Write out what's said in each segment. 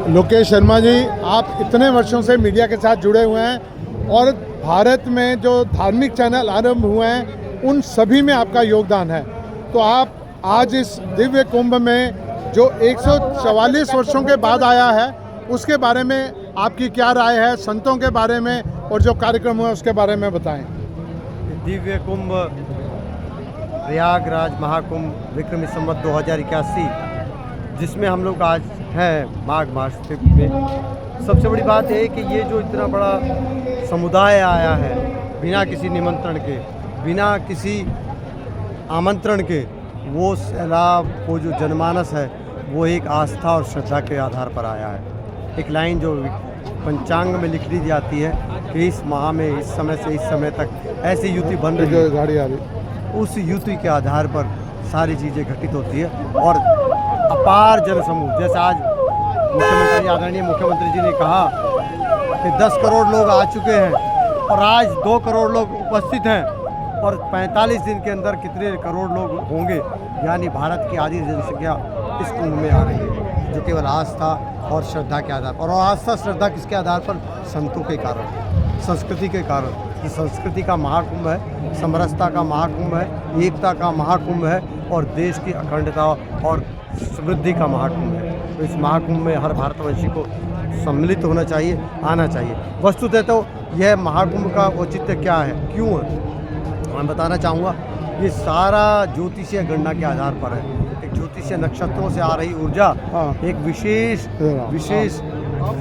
लोकेश शर्मा जी, आप इतने वर्षों से मीडिया के साथ जुड़े हुए हैं और भारत में जो धार्मिक चैनल आरंभ हुए हैं उन सभी में आपका योगदान है। तो आप आज इस दिव्य कुंभ में जो 144 वर्षों के बाद आया है उसके बारे में आपकी क्या राय है, संतों के बारे में और जो कार्यक्रम हुआ उसके बारे में बताएं। दिव्य कुंभ प्रयागराज महाकुंभ विक्रमी संवत 2081 जिसमें हम लोग आज हैं माघ मास में। सबसे बड़ी बात है कि ये जो इतना बड़ा समुदाय आया है बिना किसी निमंत्रण के, बिना किसी आमंत्रण के, वो सैलाब, वो जो जनमानस है वो एक आस्था और श्रद्धा के आधार पर आया है। एक लाइन जो पंचांग में लिख दी जाती है कि इस माह में इस समय से इस समय तक ऐसी युति बन रही है, गाड़ी आ रही, उस युति के आधार पर सारी चीज़ें घटित होती है। और अपार जनसमूह, जैसे आज मुख्यमंत्री, आदरणीय मुख्यमंत्री जी ने कहा कि 10 करोड़ लोग आ चुके हैं और आज 2 करोड़ लोग उपस्थित हैं और 45 दिन के अंदर कितने करोड़ लोग होंगे, यानी भारत की आधी जनसंख्या इस कुंभ में आ रही है, जो केवल आस्था और श्रद्धा के आधार पर। और आस्था श्रद्धा किसके आधार पर? संतों के कारण, संस्कृति के कारण। ये संस्कृति का महाकुंभ है, समरसता का महाकुंभ है, एकता का महाकुंभ है और देश की अखंडता और समृद्धि का महाकुंभ है। तो इस महाकुंभ में हर भारतवंशी को सम्मिलित होना चाहिए, आना चाहिए। वस्तुतः तो यह महाकुंभ का औचित्य क्या है, क्यों है, मैं बताना चाहूँगा। ये सारा ज्योतिषीय गणना के आधार पर है। एक ज्योतिषीय नक्षत्रों से आ रही ऊर्जा एक विशेष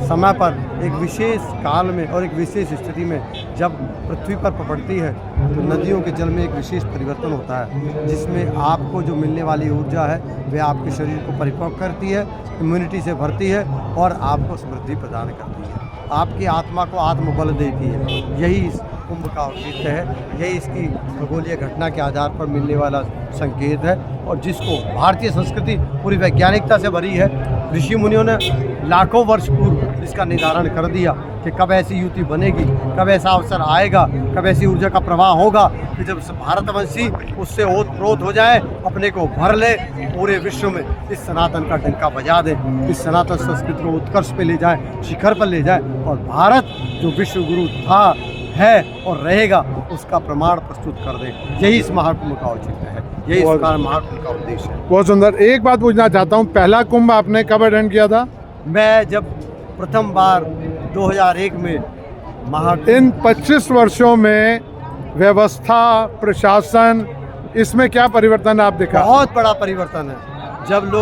समय पर, एक विशेष काल में और एक विशेष स्थिति में जब पृथ्वी पर पड़ती है तो नदियों के जल में एक विशेष परिवर्तन होता है, जिसमें आपको जो मिलने वाली ऊर्जा है वह आपके शरीर को परिपक्व करती है, इम्यूनिटी से भरती है और आपको समृद्धि प्रदान करती है, आपकी आत्मा को आत्मबल देती है। यही इस कुंभ का औचित्य है, यही इसकी खगोलीय घटना के आधार पर मिलने वाला संकेत है और जिसको भारतीय संस्कृति पूरी वैज्ञानिकता से भरी है। ऋषि मुनियों ने लाखों वर्ष पूर्व इसका निर्धारण कर दिया कि कब ऐसी युति बनेगी, कब ऐसा अवसर आएगा, कब ऐसी ऊर्जा का प्रवाह होगा कि जब भारतवंशी उससे ओतप्रोत हो जाए, अपने को भर ले, पूरे विश्व में इस सनातन का डंका बजा दे, इस सनातन संस्कृति को उत्कर्ष पे ले जाए, शिखर पर ले जाए और भारत जो विश्व गुरु था, है और रहेगा, उसका प्रमाण प्रस्तुत कर दे। यही इस महाकुंभ का औचित्य है, यही इस महाकुंभ का उद्देश्य है। बहुत सुंदर। एक बात पूछना चाहता हूँ, पहला कुंभ आपने कब अटेंड किया था? मैं जब प्रथम बार 2001 में इन 25 वर्षों में व्यवस्था, प्रशासन, इसमें क्या परिवर्तन आप देखा? बहुत बड़ा परिवर्तन है। जब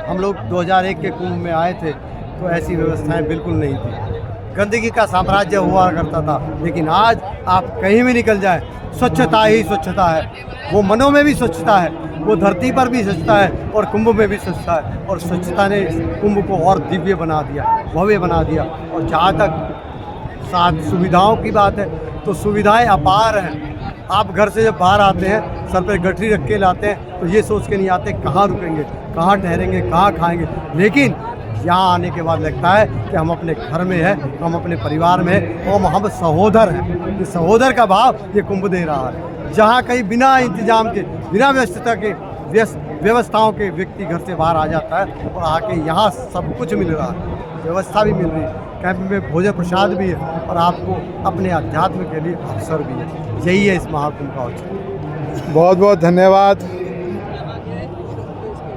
हम लोग 2001 के कुंभ में आए थे तो ऐसी व्यवस्थाएं बिल्कुल नहीं थी, गंदगी का साम्राज्य हुआ करता था। लेकिन आज आप कहीं भी निकल जाए, स्वच्छता ही स्वच्छता है। वो मनों में भी स्वच्छता है, वो धरती पर भी स्वच्छता है और कुंभ में भी स्वच्छता है। और स्वच्छता ने कुंभ को और दिव्य बना दिया, भव्य बना दिया। और जहाँ तक साथ सुविधाओं की बात है तो सुविधाएं अपार हैं। आप घर से जब बाहर आते हैं, सर पर गठरी रख के लाते हैं तो ये सोच के नहीं आते कहाँ रुकेंगे, कहाँ ठहरेंगे, कहाँ खाएंगे। लेकिन यहाँ आने के बाद लगता है कि हम अपने घर में हैं, हम अपने परिवार में हैं और हम सहोदर हैं। ये सहोदर का भाव ये कुंभ दे रहा है। जहाँ कहीं बिना इंतजाम के, बिना व्यस्तता के, व्यवस्थाओं के व्यक्ति घर से बाहर आ जाता है और आके यहाँ सब कुछ मिल रहा है, व्यवस्था भी मिल रही है, कैंप में भोजन प्रसाद भी है और आपको अपने अध्यात्म के लिए अवसर भी है। यही है इस महाकुंभ का औचित्य। बहुत बहुत धन्यवाद।